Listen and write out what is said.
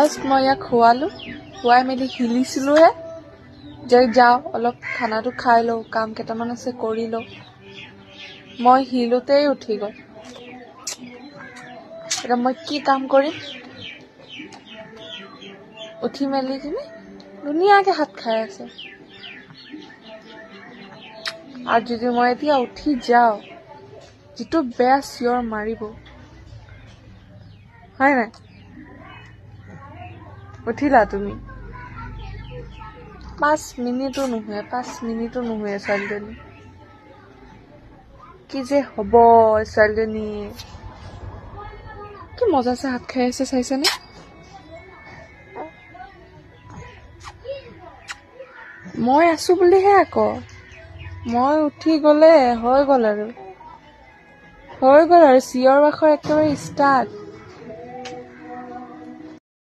মই ইয়াক খুৱাই মেলি হিলিছিলোঁহে যে যাওঁ অলপ খানাটো খাই লওঁ, কাম কেইটামান আছে কৰি লওঁ। মই হিলোতেই উঠি গ'ল। এতিয়া মই কি কাম কৰিম? উঠি মেলি কিনে ধুনীয়াকৈ হাত খাই আছে। আৰু যদি মই এতিয়া উঠি যাওঁ, যিটো বেয়া চিঞৰ মাৰিব, হয় নাই? উঠিলা তুমি? 5 মিনিটো নুশুৱে ছোৱালীজনী। কি যে হ'ব ছোৱালীজনী। কি মজাছে হাত খাই আছে চাইছেনে? মই আছো বুলিহে আকৌ। মই উঠি গ'লে হৈ গ'ল আৰু চিঞৰ বাখৰ একেবাৰে ষ্টাৰ্ট।